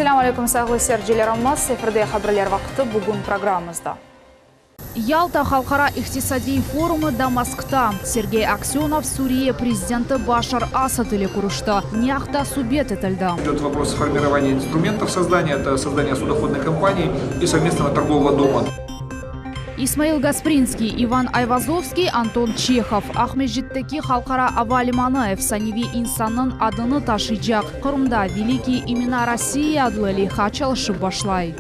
Assalamu alaikum sağlı seyircilerimiz. Seferde haberler vakti bugün programımızda. Yalta Xalqaro iqtisodiy forumi Damaskda. Sergey Aksyonov Suriya prezidenti Bashar Asad ile ko'rishdi. Niyaqda suhbat etildi. Идет вопрос формирования инструментов создания, это создание судоходной компании и совместного торгового дома. Ismail Gasprinskiy, Ivan Ayvazovskiy, Anton Chekhov Ahmedjiddagi xalqaro avalimani efsaneviy insonning adini taşıyacak. Qrimda Veliki imena Rossiya adlı liha çalışıp başlay.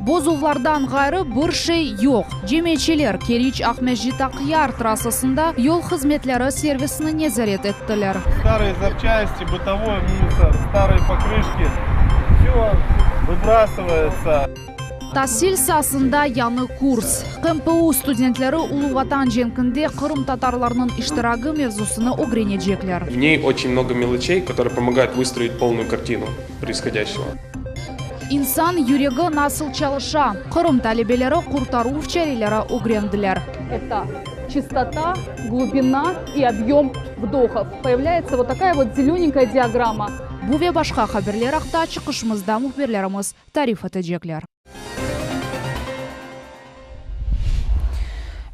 Bozuvlardan gayrı bir şey yo'q. Jemiyatchilar Kerich Ahmedjid-Aqyar trassasida yo'l xizmatlari servisini nazorat etdilar. Старые запчасти, бытовой мусор, старые покрышки, все выбрасывается. Tahsil sahasında yanı kurs. KMPU studentlari Ulu Vatan jengida Qrim tatarlarining ishtiroki mavzusini o'rganajaklar. В ней очень много мелочей, которые помогают выстроить полную картину происходящего. İnsan yuragi nasıl çalışa? Qrim talabalari qurtaruv choralari o'rgandilar. Это частота, глубина и объем вдохов. Появляется вот такая вот зелененькая диаграмма. Bu ve başka haberler haqida chiqishimizda muxbirlarimiz ta'rif etacaklar.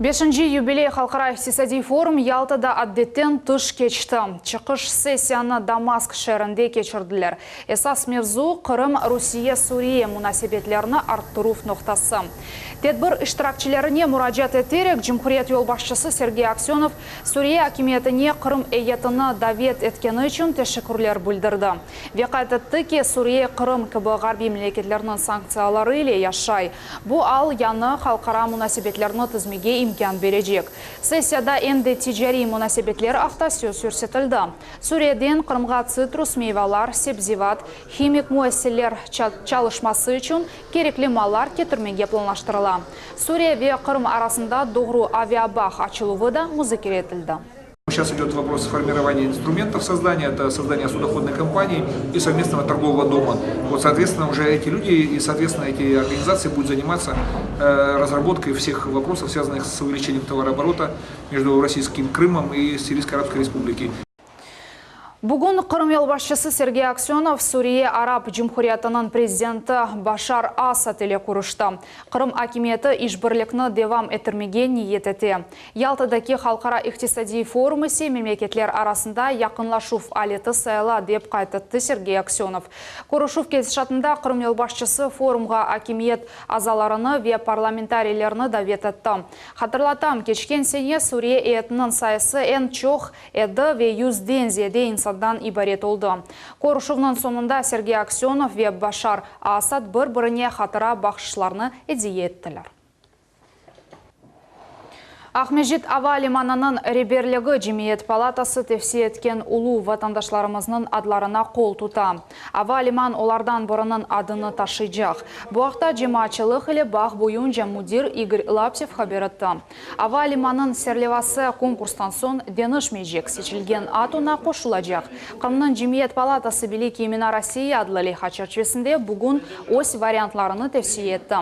5-ci yubiley Xalqaro iqtisodiy forum Yaltada addetten tış keçti. Chiqish sessiyani Damask shahrida kechirdilar. Esas mevzu Qrim Rossiya-Suriya munosabatlarini arttiruv nuqtasi. Tedbir ishtirokchilarini murojaat ederek Cumhuriyet yo'lboshchisi Sergey Aksyonov Suriya hokimiyatiga Qrim heyetini davet etgani uchun tashakkurlar bildirdi. Ve qayd etdiki, Suriya Qrim kabi g'arbiy mamlakatlarning sanksiyalari ile yashay. Bu al yana xalqaro munosabatlarni tizimiga imkon berajak. Sessiyada endi tijoriy munosabatlar haqida so'z ko'rsatildi. Suriyadan Qrimga sitrus meyvalar, sebzivot, ximik muassasalar çalışması uchun kerakli mallar ketirmaga planlashtirildi. Suriya ve Qrim arasında doğru aviabag açılığı da muzokara etildi. Сейчас идет вопрос формирования инструментов создания, это создание судоходной компании и совместного торгового дома. Вот, соответственно, уже эти люди и, соответственно, эти организации будут заниматься разработкой всех вопросов, связанных с увеличением товарооборота между российским Крымом и Сирийской Арабской Республикой. Bugün Qrim yo'lboshchisi Sergey Aksyonov Suriya Arab Cumhuriyatining prezidenti Bashar Asad ile ko'rishdi. Qrim hokimiyati ishbirlikni davom ettirmaga niyat etdi. Yaltadagi xalqaro iqtisodiy forum ise mamlakatlar arasida yaqinlashuv aleti sayla deb qayd etdi Sergey Aksyonov. Ko'rishuv kesishida Qrim yo'lboshchisi forumga hokimiyat a'zolarini va parlamentariylarni davet etdi. Xatirlatam, kechgan sene Suriya heyetining sayısı en çok edi ve 100'den ziyade dan ibaret oldu. Ko'rishuvning sonunda Sergey Aksyonov ve Bashar Asad bir-birine xotira baxshishlarini hediya etdilar. Ahmedjid Ava limanının reberligi Cemiyet palatası tavsiye etken ulu vatandaşlarımızın adlarına qol tuta. Ava liman onlardan birinin adını taşıyacak. Bu haqda cemaatçılık ile bağ boyunca mudir Igor Lapsev haber etti. Ava limanın serlevası konkurstan son denişmeyecek, seçilgen ad ona qoşulacak. Qrimning Cemiyet palatası Veliki imena Rossiya adlı liha çerçevesinde bugün o'z variantlarını tavsiye etti.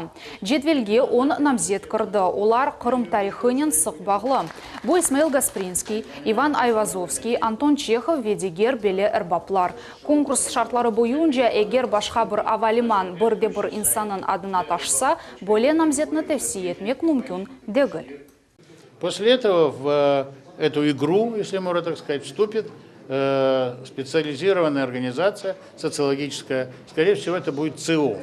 Cedvelge 10 namzet kirdi. Ular Qrim tarixinin sık bağlı. Bu Ismail Gasprinskiy, Ivan Ayvazovskiy, Anton Chekhov ve diğer beli erbaplar. Konkurs şartları boyunca eğer başka bir avaliman bir insanın adına taşısa, böyle namzetini tavsiye etmek mümkün değil. После этого в эту игру, если можно так сказать, вступит специализированная организация социологическая. Скорее всего, это будет ЦИО,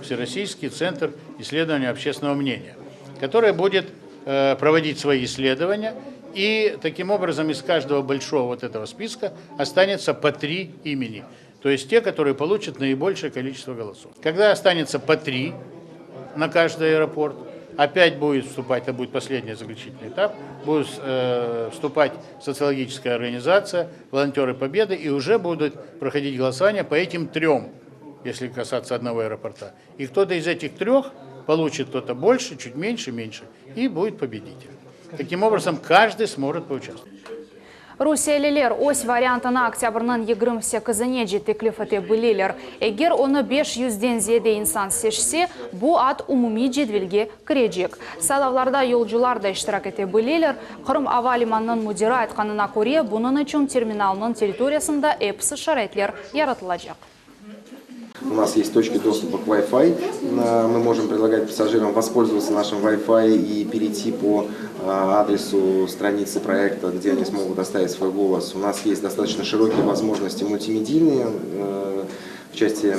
Всероссийский центр исследования общественного мнения, которая будет проводить свои исследования, и таким образом из каждого большого вот этого списка останется по 3 имени, то есть те, которые получат наибольшее количество голосов. Когда останется по 3 на каждый аэропорт, опять будет вступать, это будет последний заключительный этап, будет вступать социологическая организация, волонтеры Победы, и уже будут проходить голосования по этим 3, если касаться одного аэропорта. И кто-то из этих 3 получит, кто-то больше, чуть меньше, и будет победитель. Таким образом, каждый сможет поучаствовать. Rusiyaliler o'z variantini oktyabrning 28-ni taklif etib bildilar. Eğer onu 500'den ziyade insan seçse, bu ad umumiy jadvalga kirajak. Saylovlarda yo'lchilar da ishtirok etib bildilar. Qrim Ava limanının mudiri aytganına ko'ra, buning uchun terminalning territoriyasida epsi sharoitlar yaratilajak. у нас есть точки доступа к Wi-Fi. Мы можем предлагать пассажирам воспользоваться нашим Wi-Fi и перейти по адресу страницы проекта, где они смогут оставить свой голос. У нас есть достаточно широкие возможности мультимедийные в части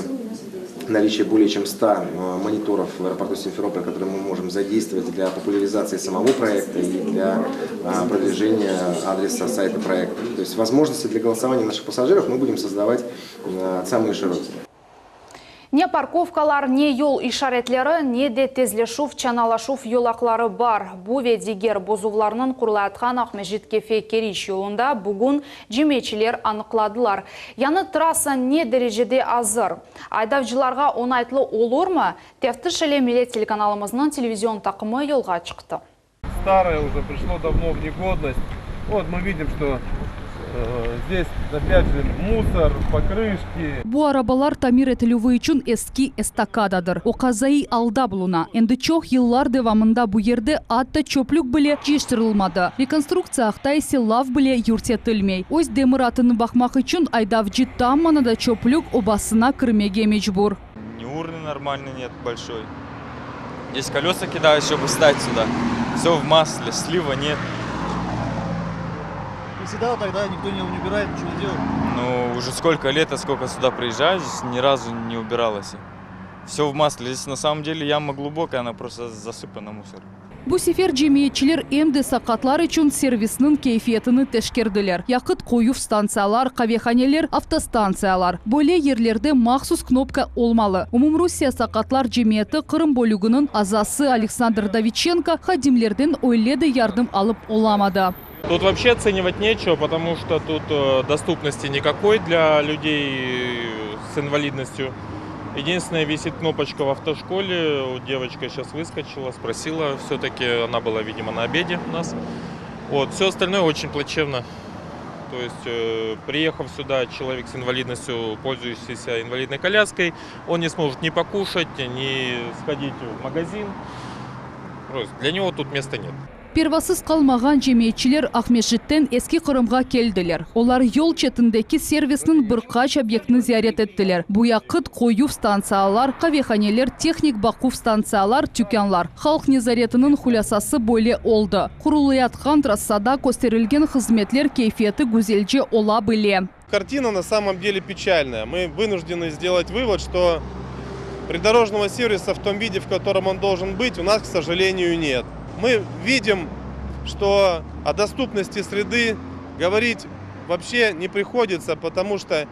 наличия более чем 100 мониторов в аэропорту Симферополя, которые мы можем задействовать для популяризации самого проекта и для продвижения адреса сайта проекта. То есть возможности для голосования наших пассажиров мы будем создавать самые широкие. Не парковкалар, не yol işaretlері, не де тезлешув, чаналашув yolaqlары бар. Бу ведигер бозуларының құрылатқан Ахмежит Кефе Кериш yolunda бүгін жемечілер анықладылар. Яны трасса не дәрежеде азыр. Айдавчыларға оңайтлы olur mu? Тефтіш әлемеле телеканалымызның телевизион тақымы yolға шықты. Старое уже пришло давно в негодность. Вот мы видим, что здесь опять же мусор, покрышки. Бу арабалар тамир этилүүгү үчүн эски эстакададыр. Оказаи алда булуна. Энди чоқ йыллар девамында бу жерде атта чөплүк биле жыштырылмады. Реконструкция актайси лав биле юртетилмей. Өз демир атын бакмак үчүн айдавчы тамманада чөплүк обасына кирмеге мечбур. Ни урны нормально нет большой. Здесь колеса кидают, чтобы встать сюда. Все в масле, слива нет. Всегда тогда никто не убирает, ничего не делает? Ну, уже сколько лет, сколько сюда приезжаю, здесь ни разу не убиралось. Все в масле. Здесь на самом деле яма глубокая, она просто засыпана мусором. Бу сефер жемиетчилер эмди сакатлар үчүн сервиснин кейфиетini тешкердилер. Якыт коюу станциялар, кавеханелер, автостанциялар. Боле ерлерде махсус кнопка олмалы. Умумрусия сакатлар жемиети Кырым бөлүгүнүн азасы Александр Давиченко хадимлерден ойледи ярдым алып оламады. Тут вообще оценивать нечего, потому что тут доступности никакой для людей с инвалидностью. Единственное, висит кнопочка в автошколе. Девочка сейчас выскочила, спросила. Все-таки она была, видимо, на обеде у нас. Вот. Все остальное очень плачевно. То есть, приехав сюда, человек с инвалидностью, пользующийся инвалидной коляской, он не сможет ни покушать, ни сходить в магазин. Просто для него тут места нет. Первасыз қалмаған жемейтчилер Ахмежиттен эски Кырымга келдилер. Олар yol четиндеки сервиснин bir kaç объектini ziyaret ettiler. Bu yakıt koyuv станциялар, кавеханелер, техник бакув станциялар, тюкянлар. Халк незаретinin хулясасы боле oldu. Kurulayatkан трассада көстерилген хизметлер кейфиети гүзелже ола биле. Картина на самом деле печальная. Мы вынуждены сделать вывод, что придорожного сервиса в том виде, в котором он должен быть, у нас, к сожалению, нет. Мы видим, что о доступности среды говорить вообще не приходится, потому что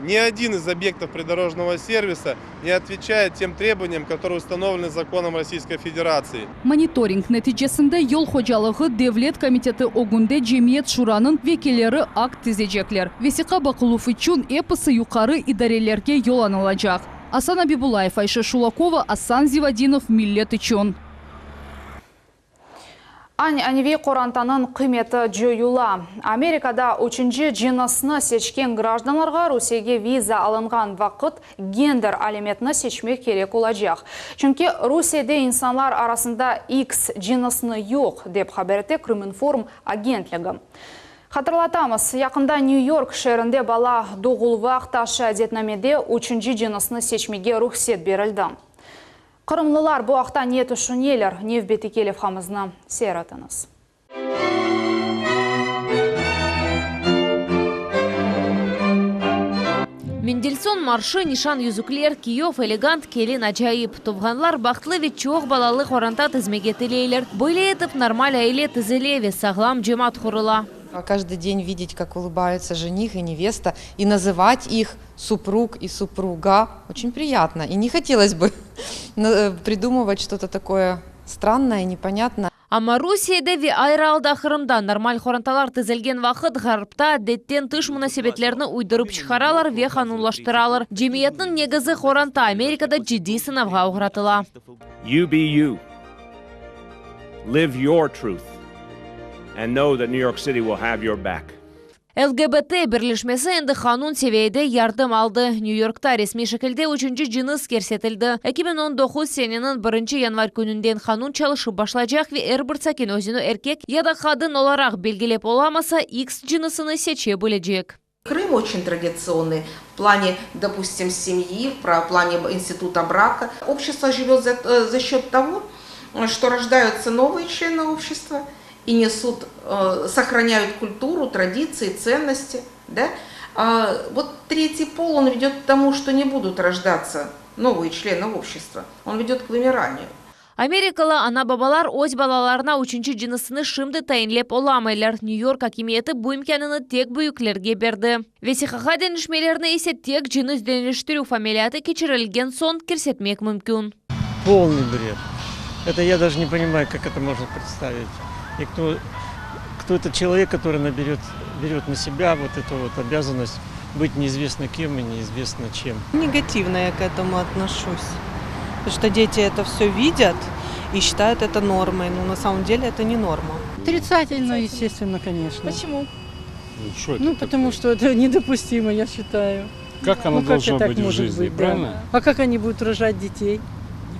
ни один из объектов придорожного сервиса не отвечает тем требованиям, которые установлены законом Российской Федерации. Мониторинг нәтижесінде yol хожалығы Devlet Комитеті огунде Cemiyet Şuranın vekilleri akt tizecekler. Vesika bakıluf için episi yukarı idarelerge yol anılacak. Асан Абибулаев, Айша Шулакова, Асан Зивадинов, Millet için. Анивей Қорантанын қиметі жойула. Америкада 3-ші жинысыны сечкен гражданларға Русияге виза алынған вақыт гендер алиметіні сечмек керек olacak. Çünkü Rusiyada insanlar arasında X жинысыны yok, деп хабарete Крыминформ агентлігі. Hatırlatamız, yakında New York şehrinde bala doğulvaq taşı adetnamede 3-ші жинысыны seçmege ruhsat berildi. Kırımlılar bu haqta ne düşüneler? Nevbeti Kelef hamızına seyretiniz. Мендельсон маршы, нишан юзуклер, Киев, элегант, келин ажайып. Товганлар бақтлы вет чоқ балалы хоранта тізмеге тілейлер. Бойле етіп нормаль айле тізелеве, сағлам жемат хурыла. Каждый день видеть, как улыбаются жених и невеста, и называть их супруг и супруга, очень приятно. И не хотелось бы придумывать что-то такое странное, непонятное. Ама Русияда ве айралда Қырымда нормаль хоранталар тізелген вақыт ғарыпта деттен тыш мұнасебетлеріні уйдырып шығаралар ве қанулаштыралар. Жемиетнің негізі хоранта Америкада жидді сынавға ұғыратыла. You be you. Live your truth. And know that New York City will have your back. ЛГБТ бірлішмесі енді қанун севейде ярдым алды. Нью-Йоркта ресми шекілде 3-ші жыныс керсетілді. 2019 сененің 1 январь күнінден қанун чалышы башлажақ ве әрбір сакен өзіні еркек яда қадын оларақ белгілеп оламаса X жынысыны сече бөлежек. Крым очень традиционный в плане, допустим, семьи, в плане института брака. Общество живет за счет того, что рождаются новые члены общества и несут, сохраняют культуру, традиции, ценности. Да? Вот третий пол, он ведет к тому, что не будут рождаться новые члены общества. Он ведет к вымиранию. Америкалы ана бабалар өз балаларына үшінші жынысыны шымды тайынлеп оламайлар. Нью-Йорк хакимиеті bu imkanını тек büyüklerге берді. Весихаха денішмелеріне есе тек жыныс денештіру фамилияты кечірілген сон керсетмек мүмкін. Полный бред. Это я даже не понимаю, как это можно представить. И кто этот человек, который берет на себя вот эту вот обязанность быть неизвестно кем и неизвестно чем. Негативно я к этому отношусь. Потому что дети это все видят и считают это нормой. Но на самом деле это не норма. Отрицательно, естественно, конечно. Почему? Потому что это недопустимо, я считаю. Как оно должно быть в жизни, правильно? Да. А как они будут рожать детей?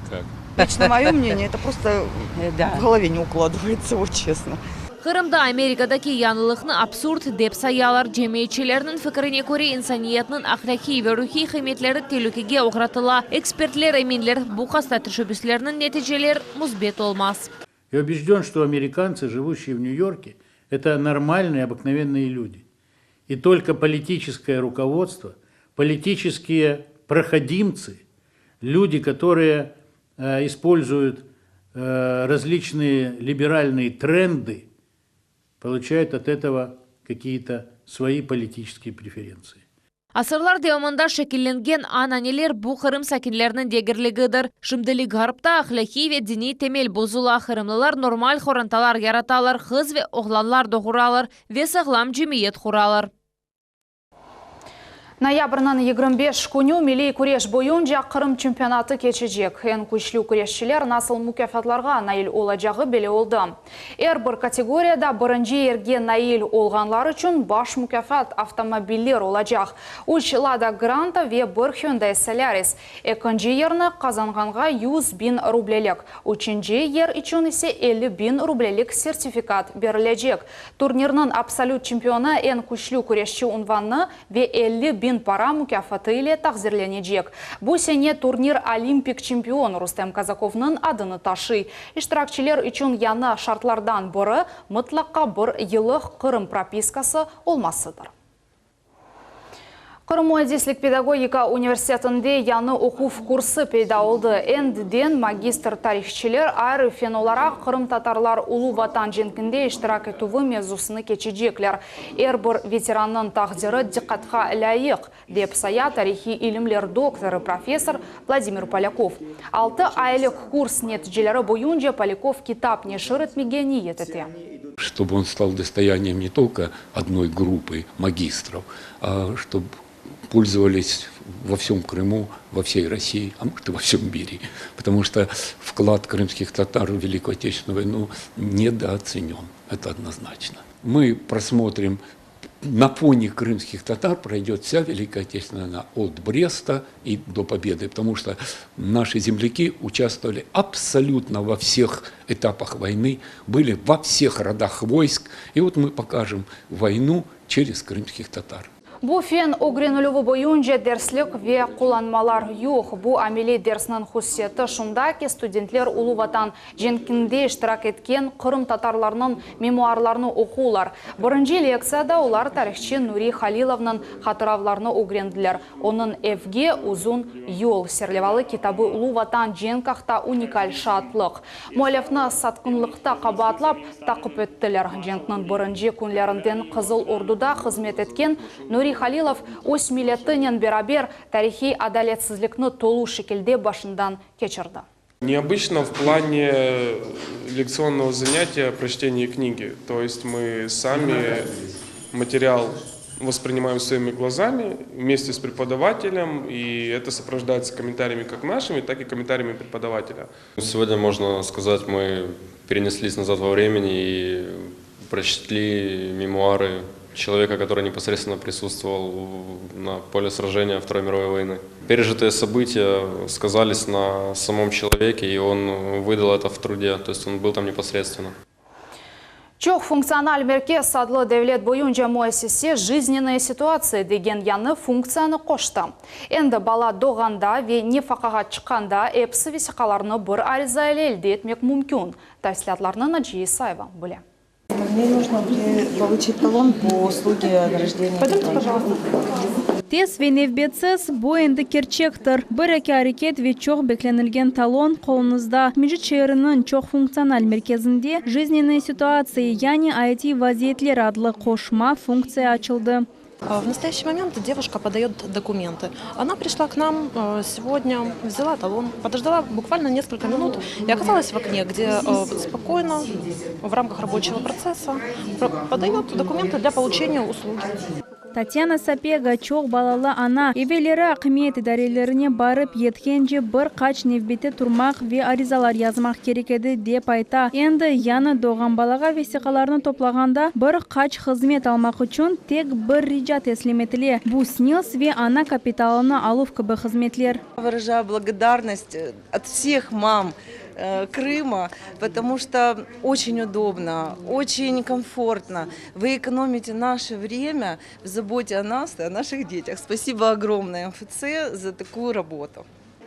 Никак. Лично мое мнение, это просто в голове не укладывается, вот честно. Кырымда Америкадаки янылықны абсурд деп саялар. Жемейчелерінің фікіріне көре инсаниетінің ахляки ве рухи химетлері телукеге оғратыла. Экспертлер эминлер бұқаста тішөбіслерінің нәтижелер мұзбет олмас. Я убежден, что американцы, живущие в Нью-Йорке, это нормальные, обыкновенные люди. И только политическое руководство, политические проходимцы, люди, которые используют различные либеральные тренды, получают от этого какие-то свои политические преференции. Асырлар девамында шекилленген ананелер бұ Қырым сәкинлерінің дегірлігідір. Шымділік ғарыпта ахлахи ве дини темел бозула Қырымлылар нормаль хоранталар яраталар, қыз ве оғланлар доғыралар, ве сағлам жемиет құралар. Ноябрьнан 25 күні милей күреш бойынша Қырым чемпионаты кечежек. Ен күшлі күрешшілер насыл мүкафатларға наил олажағы беле олды. Бір категорияда бірінші ерге наил олғанлар үшін баш мүкафат автомобилер олажақ. Үш Лада Гранта ве бір Hyundai Solaris. Екінші ерні қазанғанға 100.000 рублелік. Үшінші ер үшін есе 50.000 рублелік сертификат берілежек. Турнирның абсолют чемпионы ен күшлі күрешші унванны ве 50.000 пара мүкафаты иле тағзирленежек. Бұл сене турнир олимпик чемпион Рустем Казаковның адыны ташы. Иштиракчилер үшін яны шартлардан бірі мұтлаққа бір йылық Қырым пропискасы олмасыдыр. Қырым Әдеслік педагогика университетінде яны оқув курсы пейда олды. Эндден магистр тарихчилер айры фенолара Қырым татарлар улу ватан женкінде иштирак етуі мезусыны кечежеклер. Бір ветеранның тақдиры диққатқа лайық, деп сая тарихи илімлер докторы профессор Владимир Поляков. 6 айлық курс нәтижелері бойынша Поляков китап нешір етмеге ниет етті. Чтобы он стал достоянием не только одной группы магистров, а чтобы пользовались во всем Крыму, во всей России, а может и во всем мире. Потому что вклад крымских татар в Великую Отечественную войну недооценен. Это однозначно. Мы просмотрим, на фоне крымских татар пройдет вся Великая Отечественная война от Бреста и до победы. Потому что наши земляки участвовали абсолютно во всех этапах войны, были во всех родах войск. И вот мы покажем войну через крымских татар. Бу фен огренулювы бойынша дерслік ве құланмалар юқ. Бу амели дерсінің хуссеті шундаки студентлер улу ватан женкінде иштирак еткен Қырым татарларының мемуарларны оқулар. Бірінші лекцияда олар тарихчи Нури Халиловның хатыравларны огренділер. Оның Эвге uzun yol серлевалы китабы улу ватан женкақта уникаль шатлық. Муалефны сатқынлықта қабатлап тақып өттілер. Женкнің бірінші күнлерінден Қызыл Ордуда қызмет еткен Нури Халилов өз миллетінен берабер тарихи адалетсізлікні толу шекелде башындан кечірді. Необычно в плане лекционного занятия прочтения книги. То есть мы сами материал воспринимаем своими глазами вместе с преподавателем, и это сопровождается комментариями как нашими, так и комментариями преподавателя. Сегодня, можно сказать, мы перенеслись назад во времени и прочли мемуары человека, который непосредственно присутствовал на поле сражения Второй мировой войны. Пережитые события сказались на самом человеке, и он выдал это в труде, то есть он был там непосредственно. Чох функциональ меркез садлы девлет боюнча муассисе жизненные ситуации деген яны функцияны кошты. Энді бала доғанда ве не фақаға чыққанда эпсы весіқаларыны бір ариза әлелді етмек мүмкін. Тәсілатларны Наджия Исаева біле. Мне нужно получить талон по услуге рождения. Пойдемте, пожалуйста. Тес веневбецес бойынды керчектір. Бір әке әрекет ве чоқ бекленілген талон қолыңызда. Межичерінің чоқ функциональ мерkezінде жизненные ситуации, яғни IT вазиетлер адлы қошма функция açıldı. В настоящий момент девушка подает документы. Она пришла к нам сегодня, взяла талон, подождала буквально несколько минут и оказалась в окне, где спокойно, в рамках рабочего процесса, подает документы для получения услуги. Татьяна Сапега чоқ балалы ана евелері ақымет идарелеріне барып еткенже бір қач невбеті тұрмақ ве аризалар язмақ керекеді деп айта. Енді яны доған балаға весиқаларны топлағанда бір қач қызмет алмақ үшін тек бір рижа теслим етіле. Бұл снилс ве ана капиталына алув кібі қызметлер. Выражаю благодарность от всех мам Крыма, потому что очень удобно, очень комфортно. Вы экономите наше время в заботе о нас и о наших детях. Спасибо огромное МФЦ за такую работу.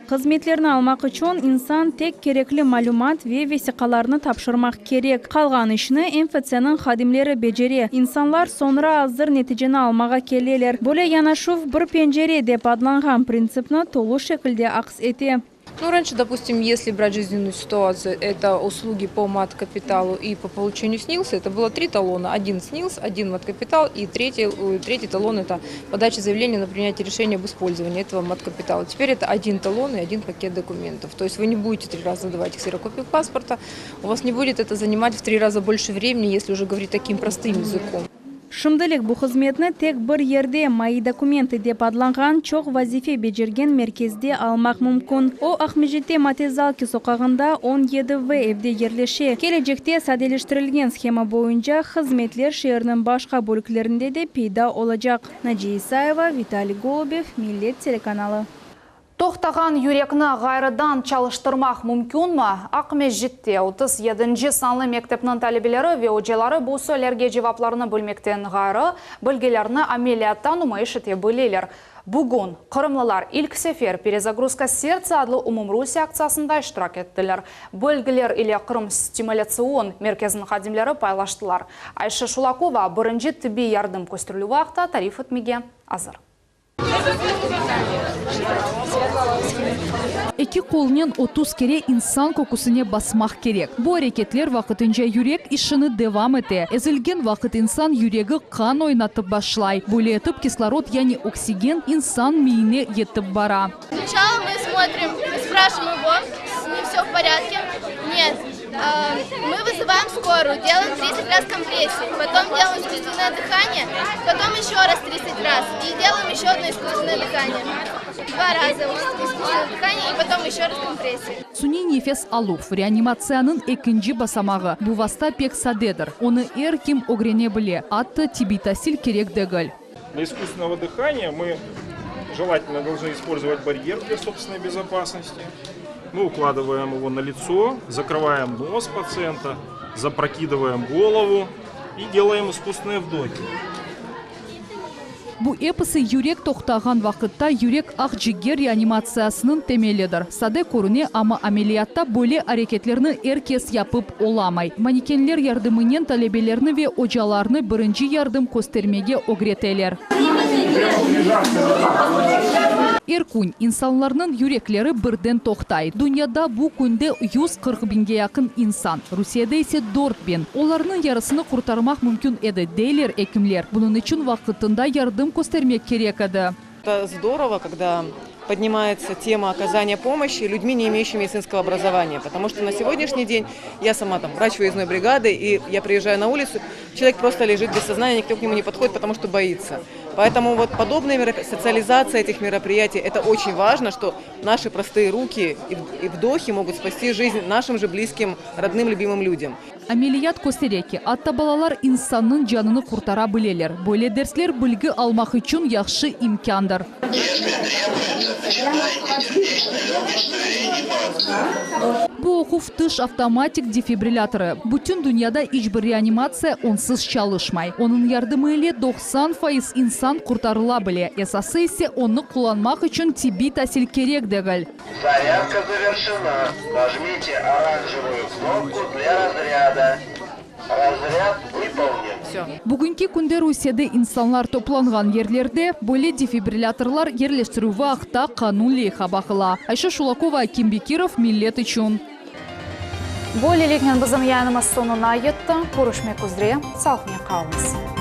Қызметлерін алмақ үшін инсан тек кереклі малюмат ве весиқаларны тапшырмақ керек. Қалған ішіні МФЦ-нің қадимлері бежере. Инсанлар сонра аздыр нетижені алмаға келелер. Бөле янашув бір пенжере деп адланған принципны толу шекілде ақс ете. Раньше, допустим, если брать жизненную ситуацию, это услуги по мат-капиталу и по получению СНИЛСа, это было 3 талона. Один СНИЛС, один мат-капитал и третий талон – это подача заявления на принятие решения об использовании этого мат-капитала. Теперь это 1 талон и 1 пакет документов. То есть вы не будете 3 раза давать ксерокопию паспорта, у вас не будет это занимать в 3 раза больше времени, если уже говорить таким простым языком. Шымдылық бұл қызметні тек бір ерде майы документы деп адланған чоқ вазифе бежерген мерkezде алмақ мүмкін. О Ақмежетте матезалки соқағында 17 В евде ерлеше. Келечекте сәделештірілген схема бойынша қызметлер шерінің башқа бөліклерінде де пейда олacak. Наджия Исаева, Виталий Голубев, Миллет телеканалы. Тоқтаған юрекні ғайрыдан чалыштырмақ мүмкін ма? Ақмежетте 37 санлы мектепнің талебелері ве өжелары бұл сөйлерге жевапларыны бөлмектен ғайры, білгелеріні амелияттан умайшыте бөлелер. Бүгін қырымлылар ilk сефер перезагрузка сердца адлы умумруси акциясында иштирак еттілер. Бөлгелер или Қырым стимуляцион мерkezінің қадимлері пайлаштылар. Айша Шулакова бірінші тіби ярдым көстірілі вақта тариф етмеге азыр. Эки қолынан 30 кере инсан кокусыне басмақ керек. Бұл әрекетлер вақытынша юрек ишыны девам ете. Ezilgen вақыт инсан юрегі қан ойнатып башлай. Бөлетіп кислород, яғни оксиген инсан миіне етіп бара. Сначала мы смотрим, спрашиваем его, с ним все в порядке. Нет. Мы вызываем скорую, делаем 30 раз компрессии, потом делаем искусственное дыхание, потом еще раз 30 раз и делаем еще одно искусственное дыхание. 2 раза искусственное дыхание и потом еще раз компрессии. Суни нефес алуф реанимацияның экинжи басамағы. Бұл васта пек садедір. Оны эрким огрене біле. Атты тибитасил керек дегіл. Для искусственного дыхания мы желательно должны использовать барьер для собственной безопасности. Мы укладываем его на лицо, закрываем нос пациента, запрокидываем голову и делаем искусственные вдохи. Бұл эпосы юрек тоқтаған вақытта юрек ақжигер реанимациясының темеледір. Саде көріне ама амелиятта бөле әрекетлеріні әркес япып оламай. Манекенлер ярдымынен талебелеріні ве ожаларыны бірінші ярдым көстермеге огретелер. Эркун инсанларның юреклері бірден тоқтай. Дүнияда бұл күнде 140 бинге якын инсан. Русияда есе 4 бин. Оларның ярысыны құртармақ мүмкін еді дейлер екімлер. Бұның үшін вақытында ярдым көстермек керек еді. Это здорово, когда поднимается тема оказания помощи людьми, не имеющими медицинского образования. Потому что на сегодняшний день я сама врач выездной бригады, и я приезжаю на улицу, человек просто лежит без сознания, никто к нему не подходит, потому что боится. Поэтому вот подобная социализация этих мероприятий, это очень важно, что наши простые руки и вдохи могут спасти жизнь нашим же близким, родным, любимым людям. Амелият көстереке, атта балалар инсанның жаныны құртара білелер. Бөле дәрслер білгі алмақ үшін яқшы имкандар. Бу окув тыш автоматик дефибрилляторы. Бүтін дүнияда ичбір реанимация онсыз çalışмай. Onun yardımı ile 90% insan kurtarıla bile. Esası ise onu kullanmak için tibbi tahsil керек дегіл. Зарядка завершена. Нажмите оранжевую кнопку для разряда. Разряд выполнен. Бүгінгі күнде Русияда insanlar топланған ерлерде бөле дефибрилляторлар ерлештіру вақта қанунлы хабақыла. Айша Шулакова, Ким Бекиров, Миллет үшін. Более легнен бізім яңымыз сонына етті. Көрішмек үзре, салтмен қалыңыз.